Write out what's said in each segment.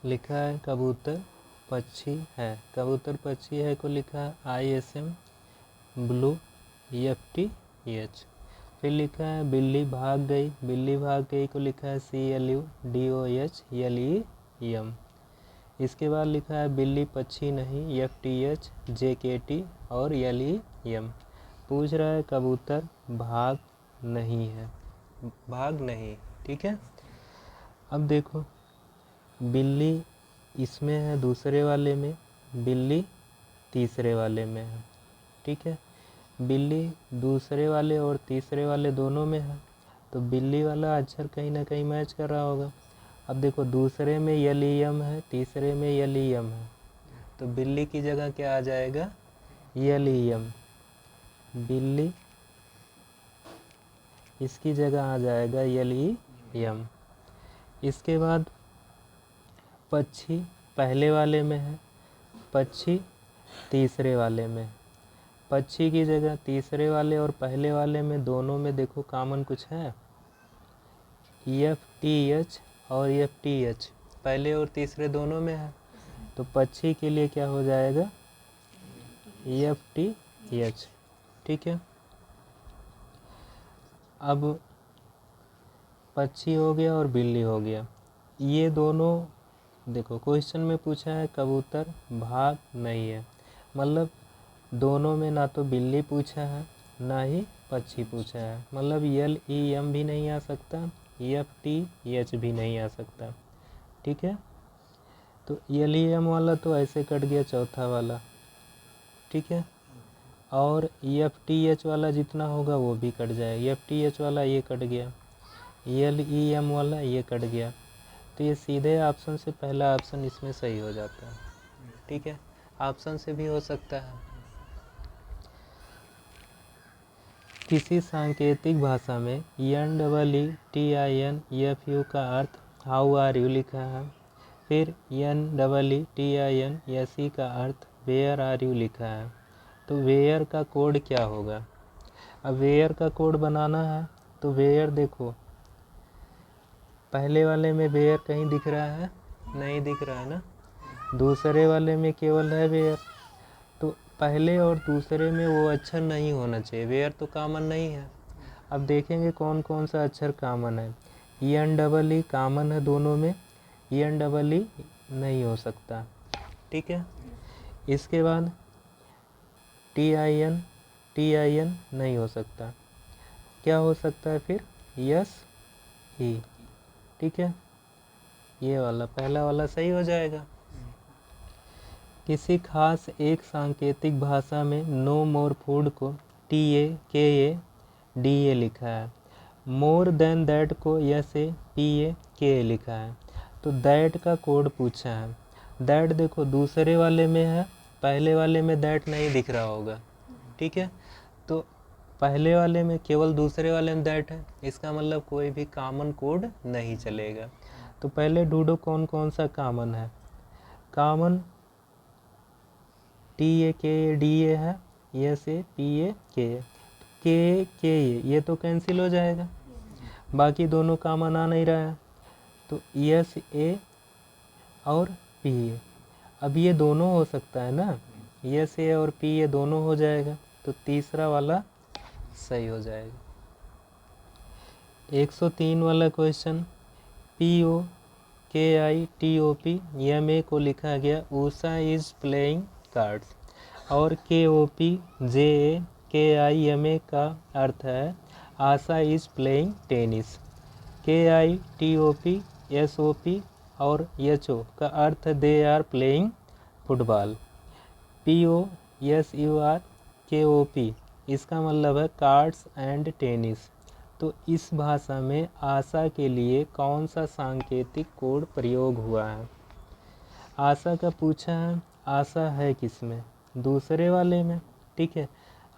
लिखा है कबूतर पक्षी है, कबूतर पक्षी है को लिखा है ISM ब्लू EFTH। फिर लिखा है बिल्ली भाग गई, बिल्ली भाग गई को लिखा है CLUDOHLEM। इसके बाद लिखा है बिल्ली पक्षी नहीं FTH JKT और LEM। पूछ रहा है कबूतर भाग नहीं है, भाग नहीं। ठीक है, अब देखो बिल्ली इसमें है दूसरे वाले में, बिल्ली तीसरे वाले में है। ठीक है, बिल्ली दूसरे वाले और तीसरे वाले दोनों में है, तो बिल्ली वाला अक्षर कहीं ना कहीं मैच कर रहा होगा। अब देखो दूसरे में LEM है, तीसरे में LEM है, तो बिल्ली की जगह क्या आ जाएगा LEM, बिल्ली इसकी जगह आ जाएगा LEM। इसके बाद पक्षी पहले वाले में है, पक्षी तीसरे वाले में, पक्षी की जगह तीसरे वाले और पहले वाले में दोनों में देखो कॉमन कुछ है, EFTH और EFTH पहले और तीसरे दोनों में है, तो पक्षी के लिए क्या हो जाएगा EFTH। ठीक है, अब पक्षी हो गया और बिल्ली हो गया, ये दोनों देखो क्वेश्चन में पूछा है कबूतर भाग नहीं है, मतलब दोनों में ना तो बिल्ली पूछा है ना ही पक्षी पूछा है, मतलब LEM भी नहीं आ सकता, EFTH भी नहीं आ सकता। ठीक है, तो LEM वाला तो ऐसे कट गया चौथा वाला। ठीक है, और EFTH वाला जितना होगा वो भी कट जाएगा, EFTH वाला ये कट गया, LEM वाला ये कट गया, तो ये सीधे ऑप्शन से पहला ऑप्शन इसमें सही हो जाता है। ठीक है, ऑप्शन से भी हो सकता है। किसी सांकेतिक भाषा में NEETINFU का अर्थ हाउ आर यू लिखा है, फिर NEETINSE का अर्थ वेयर आर यू लिखा है, तो वेयर का कोड क्या होगा। अब वेयर का कोड बनाना है, तो वेयर देखो पहले वाले में वेयर कहीं दिख रहा है, नहीं दिख रहा है ना, दूसरे वाले में केवल है वेयर, तो पहले और दूसरे में वो अक्षर नहीं होना चाहिए, वेयर तो कॉमन नहीं है। अब देखेंगे कौन कौन सा अक्षर कॉमन है, ENEE कॉमन है दोनों में, ENEE नहीं हो सकता। ठीक है, इसके बाद TIN नहीं हो सकता, क्या हो सकता है फिर SE। ठीक है, ये वाला पहला वाला सही हो जाएगा। किसी खास एक सांकेतिक भाषा में नो मोर फूड को TAKADA लिखा है, मोर देन दैट को PAKA लिखा है, तो दैट का कोड पूछा है। दैट देखो दूसरे वाले में है, पहले वाले में दैट नहीं दिख रहा होगा। ठीक है, तो पहले वाले में केवल दूसरे वाले में दैट है, इसका मतलब कोई भी कॉमन कोड नहीं चलेगा। तो पहले ढूंढो कौन कौन सा कॉमन है, कॉमन TAKADA है, PAKA ये तो कैंसिल हो जाएगा, बाकी दोनों कॉमन आ नहीं रहा है, तो SA और PA, अब ये दोनों हो सकता है ना, SA और PA दोनों हो जाएगा, तो तीसरा वाला सही हो जाएगा। 103 वाला क्वेश्चन, POKITOPMA को लिखा गया उषा इज प्लेइंग कार्ड्स, और KOPJAKIMA का अर्थ है Asha is playing tennis. KITOPSOP और HO का अर्थ they are playing football. POSURKOP इसका मतलब है कार्ड्स एंड टेनिस। तो इस भाषा में आशा के लिए कौन सा सांकेतिक कोड प्रयोग हुआ है। आशा का पूछा है, आशा है किसमें, दूसरे वाले में। ठीक है,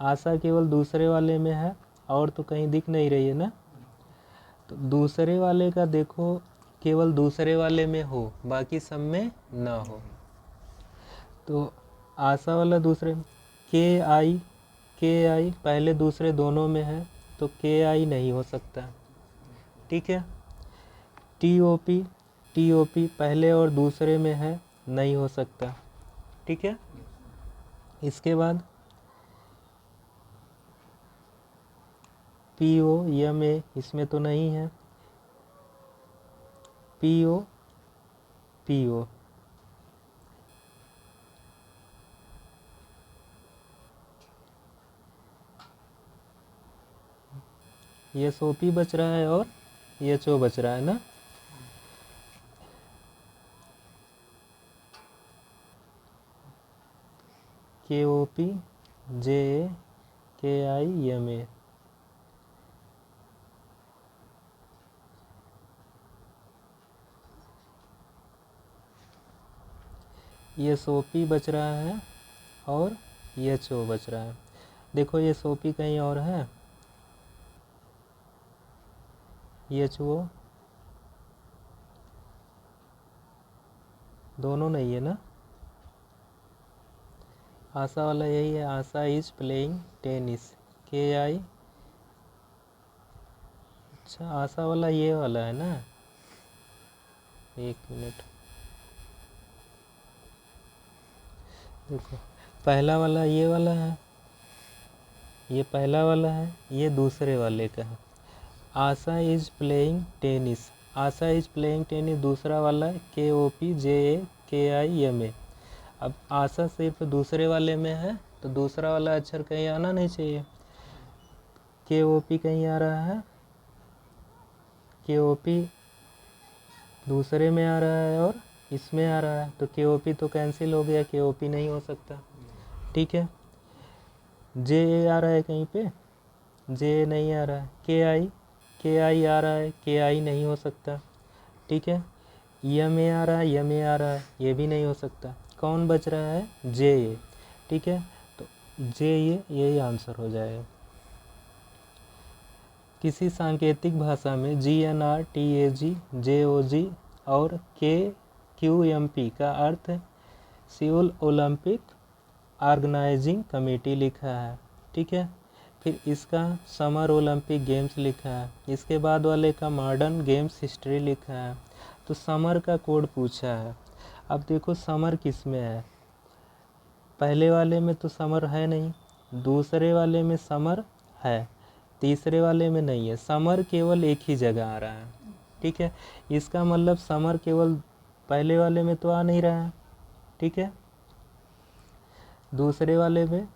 आशा केवल दूसरे वाले में है और तो कहीं दिख नहीं रही है ना, तो दूसरे वाले का देखो केवल दूसरे वाले में हो, बाकी सब में ना हो, तो आशा वाला दूसरे। KI पहले दूसरे दोनों में है, तो KI नहीं हो सकता। ठीक है, TOP TOP पहले और दूसरे में है, नहीं हो सकता। ठीक है, इसके बाद POMA इसमें तो नहीं है। PO ये SOP बच रहा है और HO बच रहा है ना। KOP JA KIMA ये SOP बच रहा है और HO बच रहा है। देखो ये SOP कहीं और है, HO दोनों नहीं है ना। आशा वाला यही है, Asha is playing tennis KI। अच्छा आशा वाला ये वाला है ना, एक मिनट देखो, पहला वाला ये वाला है, ये पहला वाला है, ये दूसरे वाले का है। Asha is playing tennis, Asha is playing tennis दूसरा वाला है KOP JA KIMA। अब आशा सिर्फ दूसरे वाले में है तो दूसरा वाला अक्षर कहीं आना नहीं चाहिए। KOP कहीं आ रहा है, KOP दूसरे में आ रहा है और इसमें आ रहा है, तो KOP तो कैंसिल हो गया, KOP नहीं हो सकता। ठीक है, JA आ रहा है कहीं पे, JA नहीं आ रहा है। KI आ रहा है, KI नहीं हो सकता। ठीक है, MA आ रहा है, MA आ रहा है, ये भी नहीं हो सकता। कौन बच रहा है, JA। ठीक है, तो JA यही आंसर हो जाएगा। किसी सांकेतिक भाषा में GNR TAG JOG और KQMP का अर्थ सियोल ओलंपिक ऑर्गेनाइजिंग कमेटी लिखा है। ठीक है, फिर इसका समर ओलंपिक गेम्स लिखा है, इसके बाद वाले का मॉडर्न गेम्स हिस्ट्री लिखा है। तो समर का कोड पूछा है। अब देखो समर किस में है, पहले वाले में तो समर है नहीं, दूसरे वाले में समर है, तीसरे वाले में नहीं है। समर केवल एक ही जगह आ रहा है। ठीक है, इसका मतलब समर केवल पहले वाले में तो आ नहीं रहा है। ठीक है, दूसरे वाले में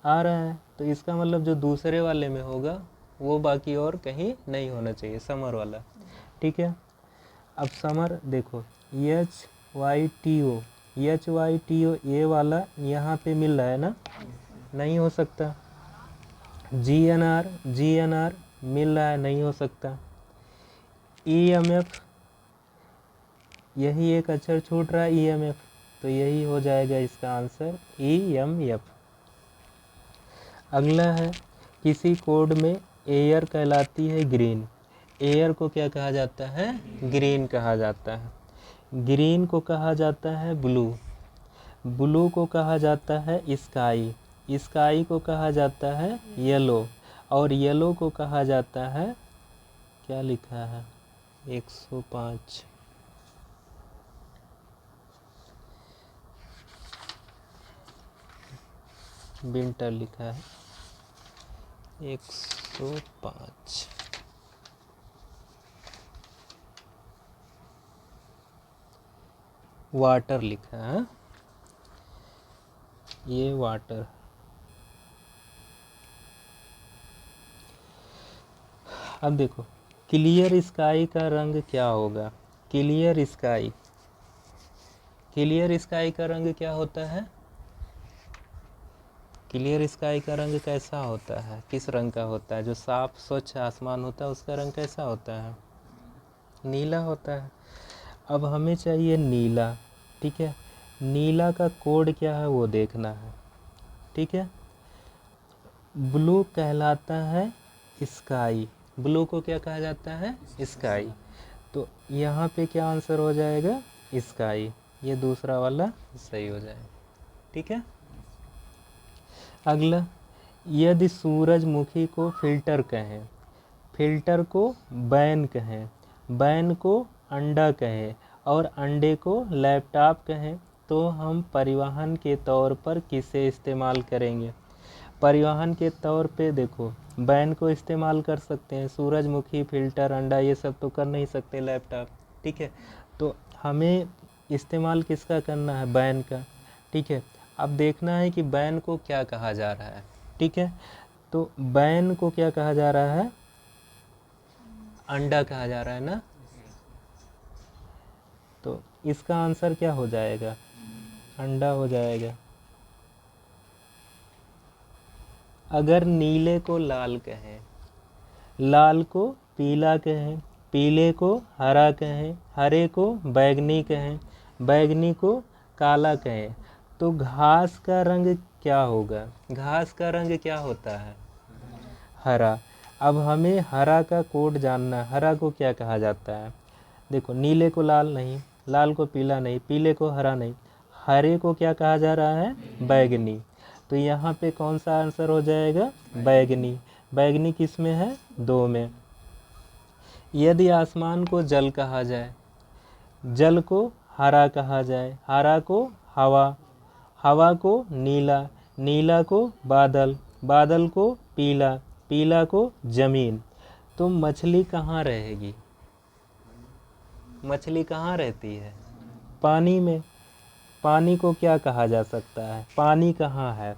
आ रहा है, तो इसका मतलब जो दूसरे वाले में होगा वो बाकी और कहीं नहीं होना चाहिए, समर वाला। ठीक है, अब समर देखो HYTO ये वाला यहाँ पे मिल रहा है ना, नहीं हो सकता। GNR मिल रहा है, नहीं हो सकता। EMF यही एक अक्षर छूट रहा है EMF, तो यही हो जाएगा इसका आंसर EMF। अगला है, किसी कोड में एयर कहलाती है ग्रीन, एयर को क्या कहा जाता है, ग्रीन कहा जाता है। ग्रीन को कहा जाता है ब्लू, ब्लू को कहा जाता है स्काई, स्काई को कहा जाता है येलो, और येलो को कहा जाता है, क्या लिखा है 105, विंटर लिखा है 105। वाटर लिखा है, ये वाटर। अब देखो क्लियर स्काई का रंग क्या होगा, क्लियर स्काई, क्लियर स्काई का रंग क्या होता है, क्लियर स्काई का रंग कैसा होता है, किस रंग का होता है, जो साफ स्वच्छ आसमान होता है उसका रंग कैसा होता है, नीला होता है। अब हमें चाहिए नीला। ठीक है, नीला का कोड क्या है वो देखना है। ठीक है, ब्लू कहलाता है स्काई, ब्लू को क्या कहा जाता है, स्काई, तो यहाँ पे क्या आंसर हो जाएगा, स्काई, ये दूसरा वाला सही हो जाएगा। ठीक है, अगला, यदि सूरजमुखी को फिल्टर कहें, फिल्टर को बैन कहें, बैन को अंडा कहें, और अंडे को लैपटॉप कहें तो हम परिवहन के तौर पर किसे इस्तेमाल करेंगे? परिवहन के तौर पे देखो वैन को इस्तेमाल कर सकते हैं, सूरजमुखी, फिल्टर, अंडा ये सब तो कर नहीं सकते लैपटॉप, ठीक है। तो हमें इस्तेमाल किसका करना है? वैन का, ठीक है। अब देखना है कि वैन को क्या कहा जा रहा है, ठीक है। तो वैन को क्या कहा जा रहा है? अंडा कहा जा रहा है ना। तो इसका आंसर क्या हो जाएगा? अंडा हो जाएगा। अगर नीले को लाल कहें, लाल को पीला कहें, पीले को हरा कहें, हरे को बैगनी कहें, बैगनी को काला कहें, तो घास का रंग क्या होगा? घास का रंग क्या होता है? हरा। अब हमें हरा का कोड जानना है। हरा को क्या कहा जाता है? देखो नीले को लाल नहीं, लाल को पीला नहीं, पीले को हरा नहीं, हरे को क्या कहा जा रहा है? बैगनी। तो यहाँ पे कौन सा आंसर हो जाएगा? बैगनी। बैगनी किस में है? 2 में। यदि आसमान को जल कहा जाए, जल को हरा कहा जाए, हरा को हवा, हवा को नीला, नीला को बादल, बादल को पीला, पीला को जमीन, तो मछली कहाँ रहेगी? मछली कहाँ रहती है? पानी में। पानी को क्या कहा जा सकता है? पानी कहाँ है?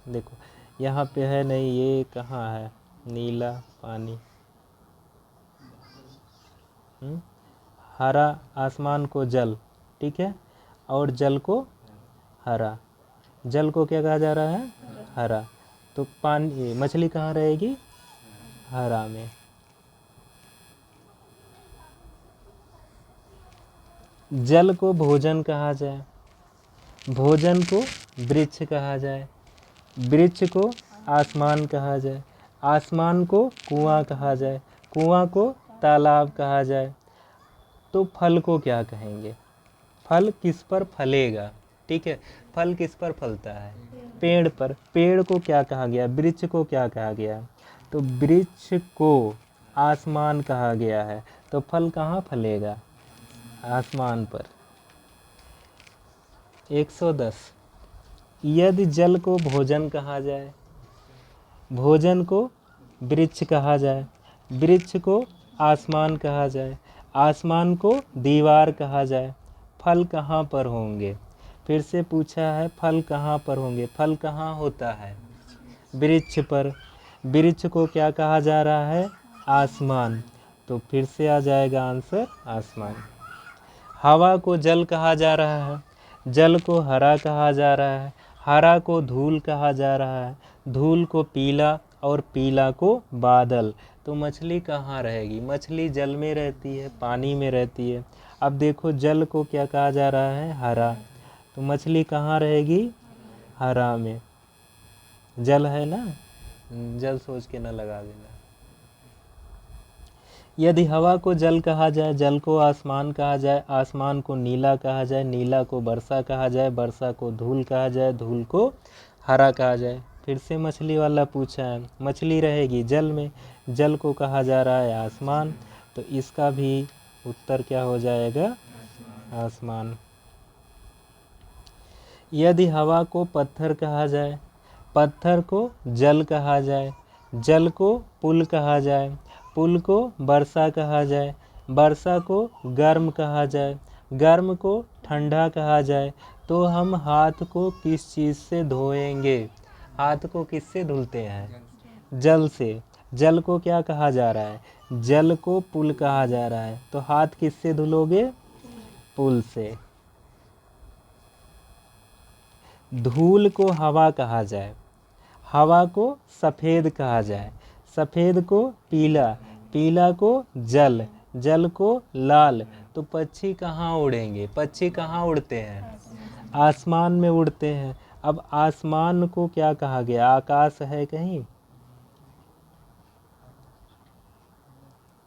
देखो यहाँ पे है नहीं, ये कहाँ है? नीला पानी। हरा आसमान को जल, ठीक है, और जल को हरा। जल को क्या कहा जा रहा है? हरा। तो पानी, मछली कहाँ रहेगी? हरा में। जल को भोजन कहा जाए, भोजन को वृक्ष कहा जाए, वृक्ष को आसमान कहा जाए, आसमान को कुआं कहा जाए, कुआं को तालाब कहा जाए, तो फल को क्या कहेंगे? फल किस पर फलेगा? ठीक है, फल किस पर फलता है? पेड़ पर। पेड़ को क्या कहा गया? वृक्ष को क्या कहा गया? तो वृक्ष को आसमान कहा गया है, तो फल कहाँ फलेगा? आसमान पर। 110। यदि जल को भोजन कहा जाए, भोजन को वृक्ष कहा जाए, वृक्ष को आसमान कहा जाए, आसमान को दीवार कहा जाए, फल कहाँ पर होंगे? फिर से पूछा है फल कहाँ पर होंगे? फल कहाँ होता है? वृक्ष पर। वृक्ष को क्या कहा जा रहा है? आसमान। तो फिर से आ जाएगा आंसर आसमान। हवा को जल कहा जा रहा है, जल को हरा कहा जा रहा है, हरा को धूल कहा जा रहा है, धूल को पीला और पीला को बादल। तो मछली कहाँ रहेगी? मछली जल में रहती है, पानी में रहती है। अब देखो जल को क्या कहा जा रहा है? हरा। तो मछली कहाँ रहेगी? हरा में। जल है ना, जल सोच के न लगा देना। यदि हवा को जल कहा जाए, जल को आसमान कहा जाए, आसमान को नीला कहा जाए, नीला को वर्षा कहा जाए, वर्षा को धूल कहा जाए, धूल को हरा कहा जाए। फिर से मछली वाला पूछा है, मछली रहेगी जल में, जल को कहा जा रहा है आसमान, तो इसका भी उत्तर क्या हो जाएगा? आसमान। यदि हवा को पत्थर कहा जाए, पत्थर को जल कहा जाए, जल को पुल कहा जाए, पुल को वर्षा कहा जाए, वर्षा को गर्म कहा जाए, गर्म को ठंडा कहा जाए, तो हम हाथ को किस चीज़ से धोएंगे? हाथ को किससे धुलते हैं? जल से। जल को क्या कहा जा रहा है? जल को पुल कहा जा रहा है, तो हाथ किससे धुलोगे? पुल से। धूल को हवा कहा जाए, हवा को सफ़ेद कहा जाए, सफ़ेद को पीला, पीला को जल, जल को लाल, तो पक्षी कहाँ उड़ेंगे? पक्षी कहाँ उड़ते हैं? आसमान में उड़ते हैं। अब आसमान को क्या कहा गया? आकाश है कहीं?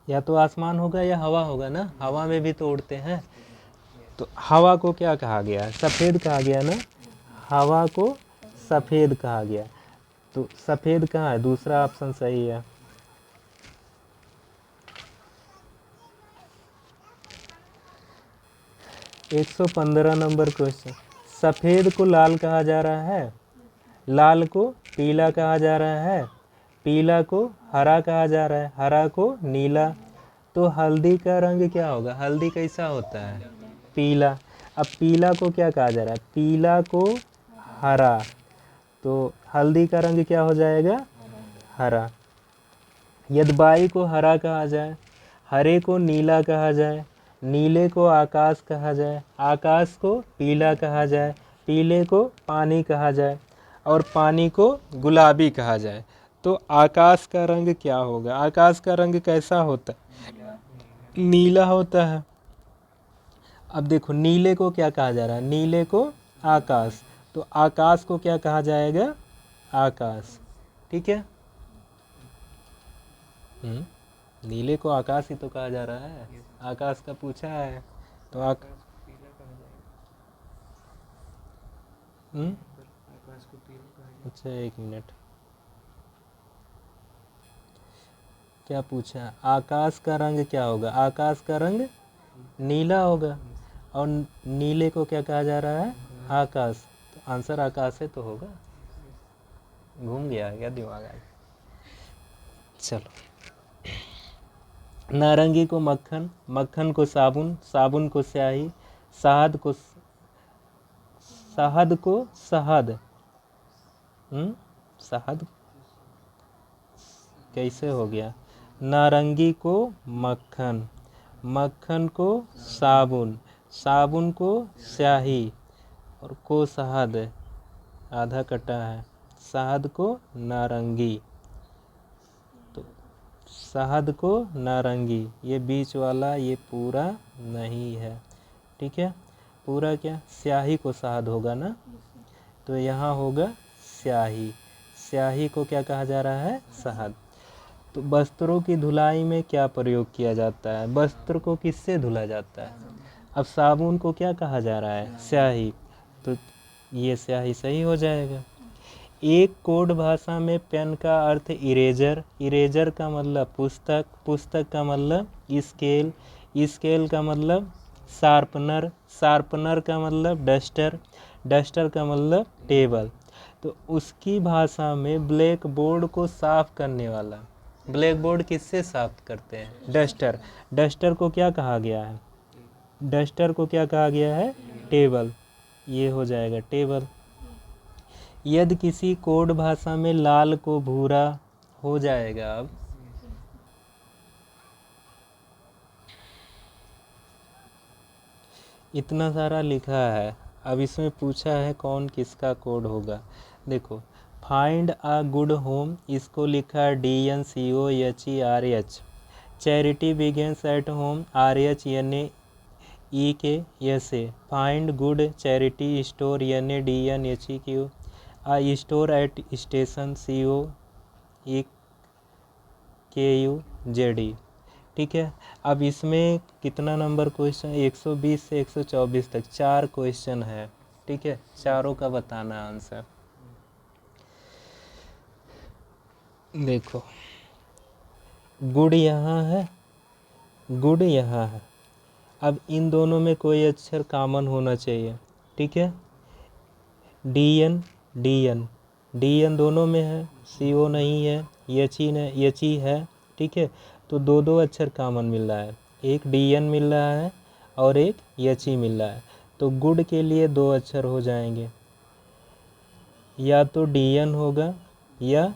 या तो आसमान होगा या हवा होगा ना, हवा में भी तो उड़ते हैं। तो हवा को क्या कहा गया? सफ़ेद कहा गया ना, हवा को सफ़ेद कहा गया। तो सफ़ेद कहाँ है? दूसरा ऑप्शन सही है। 115 नंबर क्वेश्चन। सफ़ेद को लाल कहा जा रहा है, लाल को पीला कहा जा रहा है, पीला को हरा कहा जा रहा है, हरा को नीला। तो हल्दी का रंग क्या होगा? हल्दी कैसा होता है? पीला। अब पीला को क्या कहा जा रहा है? पीला को हरा। तो हल्दी का रंग क्या हो जाएगा? हरा। यदि बाई को हरा कहा जाए, हरे को नीला कहा जाए, नीले को आकाश कहा जाए, आकाश को पीला कहा जाए, पीले को पानी कहा जाए और पानी को गुलाबी कहा जाए, तो आकाश का रंग क्या होगा? आकाश का रंग कैसा होता है? नीला होता है। अब देखो नीले को क्या कहा जा रहा है? नीले को आकाश। तो आकाश को क्या कहा जाएगा? आकाश। ठीक है। नीले को आकाश ही तो कहा जा रहा है, आकाश का पूछा है तो अच्छा एक मिनट, क्या पूछा? आकाश का रंग क्या होगा? आकाश का रंग नीला होगा और नीले को क्या कहा जा रहा है? आकाश। तो आंसर आकाश है तो होगा। घूम गया क्या दिमाग आज? चलो, नारंगी को मक्खन, मक्खन को साबुन, साबुन को स्याही, शहद को शहद को शहद। शहद कैसे हो गया? नारंगी को मक्खन, मक्खन को साबुन, साबुन को स्याही और को शहद, आधा कटा है, शहद को नारंगी। तो शहद को नारंगी, ये बीच वाला ये पूरा नहीं है। ठीक है, पूरा क्या? स्याही को शहद होगा ना, तो यहाँ होगा स्याही। स्याही को क्या कहा जा रहा है? शहद। तो वस्त्रों की धुलाई में क्या प्रयोग किया जाता है? वस्त्र को किससे धुला जाता है? अब साबुन को क्या कहा जा रहा है? स्याही। तो ये स्याही सही हो जाएगा। एक कोड भाषा में पेन का अर्थ इरेजर, इरेजर का मतलब पुस्तक, पुस्तक का मतलब स्केल, स्केल का मतलब शार्पनर, शार्पनर का मतलब डस्टर, डस्टर का मतलब टेबल। तो उसकी भाषा में ब्लैक बोर्ड को साफ करने वाला, ब्लैक बोर्ड किससे साफ करते हैं? डस्टर। डस्टर को क्या कहा गया है? डस्टर को क्या कहा गया है? टेबल। ये हो जाएगा टेबल। यदि किसी कोड भाषा में लाल को भूरा हो जाएगा, अब इतना सारा लिखा है, अब इसमें पूछा है कौन किसका कोड होगा। देखो, फाइंड आ गुड होम, इसको लिखा DNCOHERH। Charity begins at home, RHNAEKSA। Find good charity store, NADNHEQ। A store at station, COEKUZE। ठीक है। अब इसमें कितना नंबर क्वेश्चन? 120 से 124 तक 4 क्वेश्चन है। ठीक है, चारों का बताना आंसर। देखो, गुड यहाँ है, गुड यहाँ है। अब इन दोनों में कोई अक्षर कॉमन होना चाहिए। ठीक है, DN, DN, DN दोनों में है, CO नहीं है, HE है। ठीक है, तो दो दो अक्षर कॉमन मिल रहा है, एक DN मिल रहा है और एक HE मिल रहा है। तो गुड के लिए दो अक्षर हो जाएंगे, या तो DN होगा या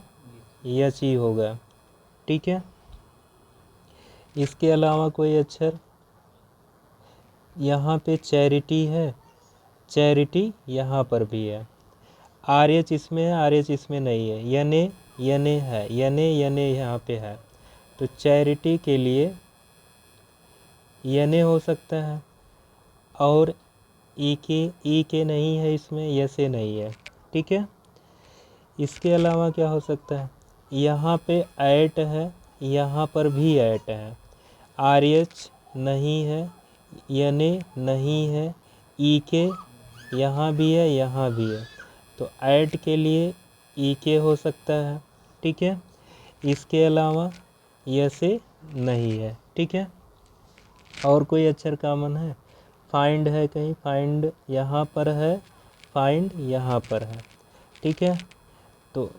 HE होगा। ठीक है, इसके अलावा कोई अक्षर? यहाँ पे चैरिटी है, चैरिटी यहाँ पर भी है। RH इसमें है, RH इसमें नहीं है। यने है, यने यहाँ पे है। तो चैरिटी के लिए यने हो सकता है और ई के नहीं है इसमें, यसे नहीं है। ठीक है, इसके अलावा क्या हो सकता है? यहाँ पे ऐट है, यहाँ पर भी ऐट है। RH नहीं है, यने नहीं है, ई के यहाँ भी है, यहाँ भी है। तो ऐट के लिए ई के हो सकता है। ठीक है, इसके अलावा यसे नहीं है। ठीक है, और कोई अक्षर कॉमन है? फाइंड है कहीं, फाइंड यहाँ पर है, फाइंड यहाँ पर है, ठीक है। तो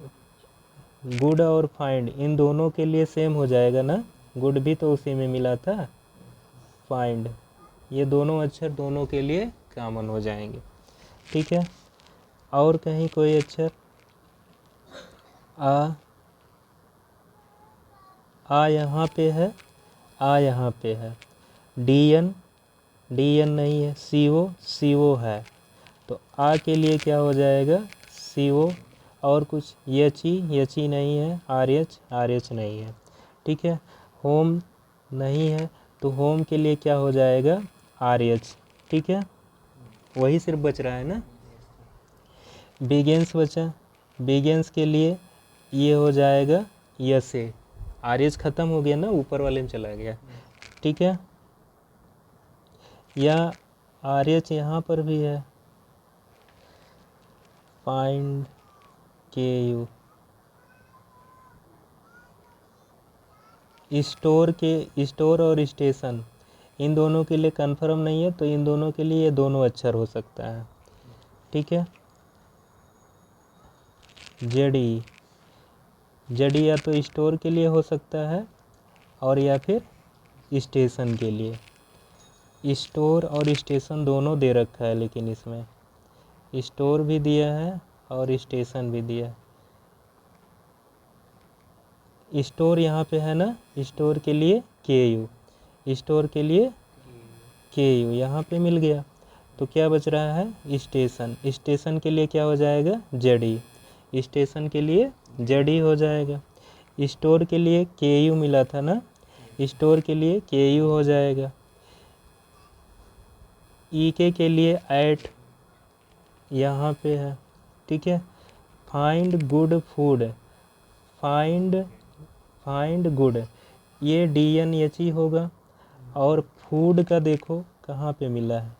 गुड और फाइंड इन दोनों के लिए सेम हो जाएगा ना, गुड भी तो उसी में मिला था, फाइंड, ये दोनों अक्षर दोनों के लिए कॉमन हो जाएंगे, ठीक है। और कहीं कोई अक्षर, आ यहाँ पे है, आ यहाँ पे है, डी एन नहीं है, सी ओ है, तो आ के लिए क्या हो जाएगा, सी ओ, और कुछ एच ई नहीं है, आर एच नहीं है, ठीक है। होम नहीं है, तो होम के लिए क्या हो जाएगा, आर एच, ठीक है। वही सिर्फ बच रहा है ना। बिगेंस बचा, बिगेंस के लिए ये हो जाएगा यस ए, आर एच ख़त्म हो गया ना, ऊपर वाले में चला गया, ठीक है। या आर एच यहाँ पर भी है, फाइंड के यू, स्टोर और स्टेशन इन दोनों के लिए कंफर्म नहीं है, तो इन दोनों के लिए ये दोनों अक्षर हो सकता है, ठीक है। जेडी या तो स्टोर के लिए हो सकता है और या फिर स्टेशन के लिए। स्टोर और स्टेशन दोनों दे रखा है, लेकिन इसमें स्टोर भी दिया है और स्टेशन भी दिया है। स्टोर यहाँ पे है ना, स्टोर के लिए के यू, स्टोर के लिए के यू यहाँ पे मिल गया, तो क्या बच रहा है, स्टेशन, स्टेशन के लिए क्या हो जाएगा, जेडी, स्टेशन के लिए जेडी हो जाएगा। स्टोर के लिए के यू मिला था ना, स्टोर के लिए के यू हो जाएगा। ई के लिए ऐट यहाँ पे है, ठीक है। Find good food, find good, ये डी एन एच ई होगा, और फूड का देखो कहाँ पे मिला है,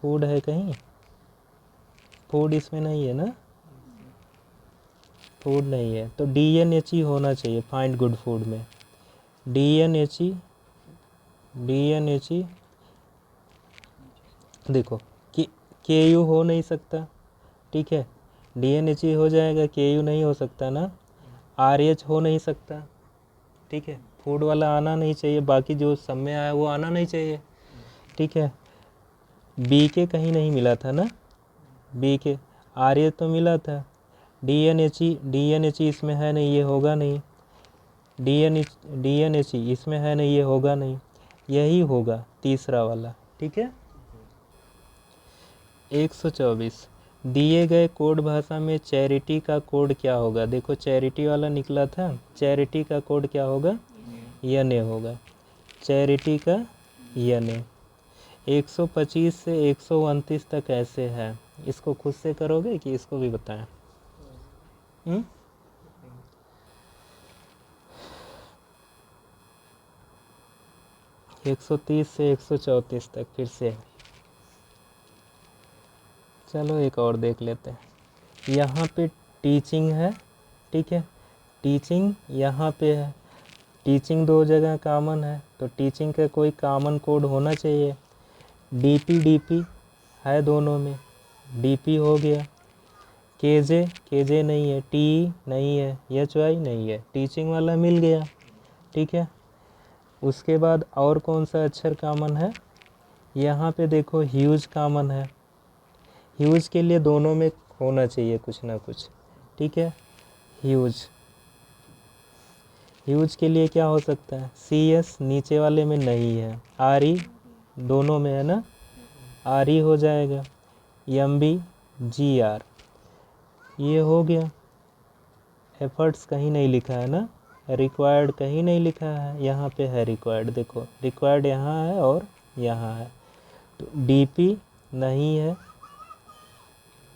फूड है कहीं, फूड इसमें नहीं है ना, फूड नहीं है, तो डी एन एच ई होना चाहिए फाइंड गुड फूड में, डी एन एच ई देखो कि के यू हो नहीं सकता, ठीक है, डी एन एच ई हो जाएगा, के यू नहीं हो सकता ना, आर एच हो नहीं सकता, ठीक है, फूड वाला आना नहीं चाहिए, बाकी जो सब में आया वो आना नहीं चाहिए, ठीक है। बी के कहीं नहीं मिला था ना, बी के, आर एच तो मिला था, डी एन एच ई इसमें है नहीं, ये होगा नहीं, डी एन एच ई इसमें है नहीं, ये होगा नहीं, यही होगा तीसरा वाला, ठीक है। 124 दिए गए कोड भाषा में चैरिटी का कोड क्या होगा, देखो चैरिटी वाला निकला था, चैरिटी का कोड क्या होगा, यने होगा, चैरिटी का यने। 125 से 129 तक ऐसे है, इसको खुद से करोगे कि इसको भी बताएं? 130 से 134 तक फिर से, चलो एक और देख लेते हैं। यहाँ पे टीचिंग है, ठीक है, टीचिंग यहाँ पे है, टीचिंग दो जगह कॉमन है, तो टीचिंग का कोई कॉमन कोड होना चाहिए। डीपी है दोनों में, डीपी हो गया। केजे नहीं है, टी नहीं है, एच वाई नहीं है, टीचिंग वाला मिल गया, ठीक है। उसके बाद और कौन सा अक्षर कॉमन है, यहाँ पे देखो ह्यूज कॉमन है, ह्यूज के लिए दोनों में होना चाहिए कुछ ना कुछ, ठीक है। ह्यूज के लिए क्या हो सकता है, सी एस नीचे वाले में नहीं है, आर ई दोनों में है ना, आर ई हो जाएगा, एम बी जी आर, ये हो गया। एफर्ट्स कहीं नहीं लिखा है ना, रिक्वायर्ड कहीं नहीं लिखा है, यहाँ पे है रिक्वायर्ड, देखो रिक्वायर्ड यहाँ है और यहाँ है, तो डीपी नहीं है,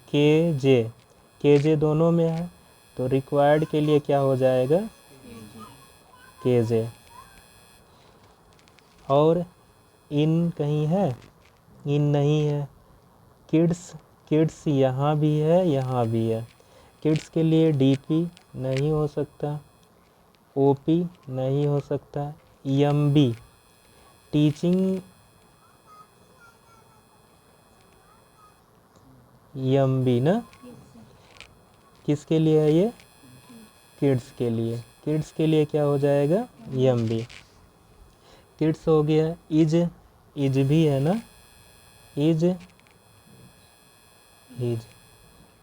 केजे दोनों में है, तो रिक्वायर्ड के लिए क्या हो जाएगा, केजे। और इन कहीं है, इन नहीं है। किड्स यहाँ भी है, यहाँ भी है, किड्स के लिए डीपी नहीं हो सकता, ओपी नहीं हो सकता, एमबी टीचिंग एम बी ना, किसके लिए है ये, किड्स के लिए, किड्स के लिए क्या हो जाएगा, एम बी। किड्स हो गया, इज भी है ना, इज,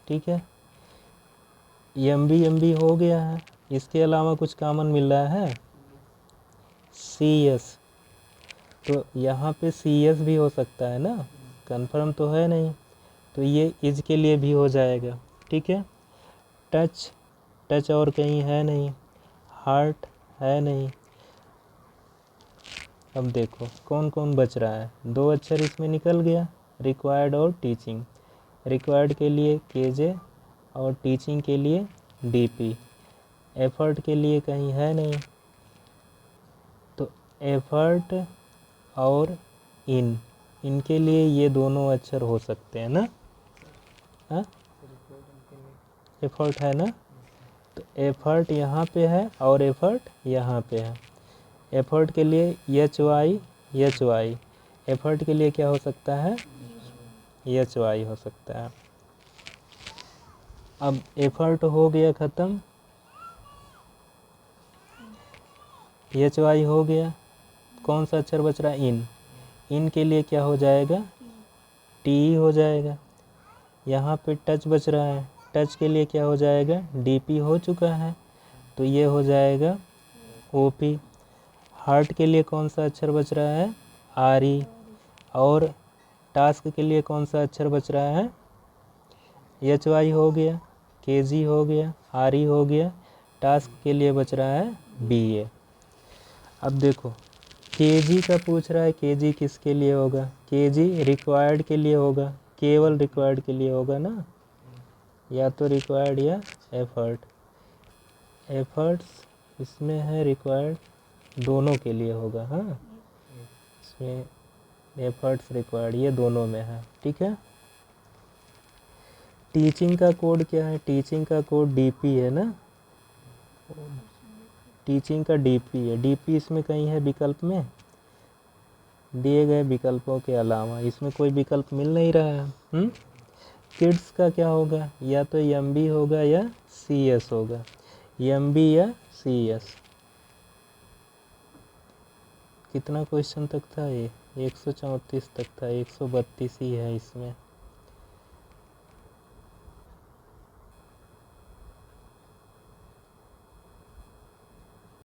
ठीक है। एम बी हो गया है, इसके अलावा कुछ कॉमन मिल रहा है, सी एस, तो यहाँ पे सी एस भी हो सकता है ना, कंफर्म तो है नहीं, तो ये इज के लिए भी हो जाएगा, ठीक है। टच और कहीं है नहीं, हार्ट है नहीं। अब देखो कौन कौन बच रहा है, 2 अक्षर इसमें निकल गया, रिक्वायर्ड और टीचिंग। रिक्वायर्ड के लिए केजे और टीचिंग के लिए डीपी। एफर्ट के लिए कहीं है नहीं, तो एफर्ट और इनके लिए ये दोनों अक्षर हो सकते हैं ना, हाँ एफर्ट है ना, तो एफर्ट यहाँ पे है और एफर्ट यहाँ पे है। एफर्ट के लिए एच वाई, एफर्ट के लिए क्या हो सकता है, एच वाई हो सकता है। अब एफर्ट हो गया ख़त्म, एच वाई हो गया, कौन सा अक्षर बच रहा है, इन के लिए क्या हो जाएगा, टी हो जाएगा। यहाँ पे टच बच रहा है, टच के लिए क्या हो जाएगा, डीपी हो चुका है, तो ये हो जाएगा ओपी। हार्ट के लिए कौन सा अक्षर बच रहा है, आर ई, और टास्क के लिए कौन सा अक्षर बच रहा है, एच वाई हो गया, के जी हो गया, आर ई हो गया, टास्क के लिए बच रहा है बी ए। अब देखो के जी का पूछ रहा है, के जी किसके लिए होगा, के जी रिक्वायर्ड के लिए होगा, केवल रिक्वायर्ड के लिए होगा ना, या तो रिक्वायर्ड या एफर्ट। एफर्ट्स इसमें है, रिक्वायर्ड दोनों के लिए होगा, हाँ इसमें एफर्ट्स रिक्वायर्ड ये दोनों में है, ठीक है। टीचिंग का कोड क्या है, टीचिंग का कोड डीपी है ना, टीचिंग का डीपी है, डीपी इसमें कहीं है विकल्प में, दिए गए विकल्पों के अलावा इसमें कोई विकल्प मिल नहीं रहा है। किड्स का क्या होगा, या तो एम बी होगा या सी एस होगा, एम बी या सी एस। कितना क्वेश्चन तक था ये, 134 तक था, 132 ही है इसमें।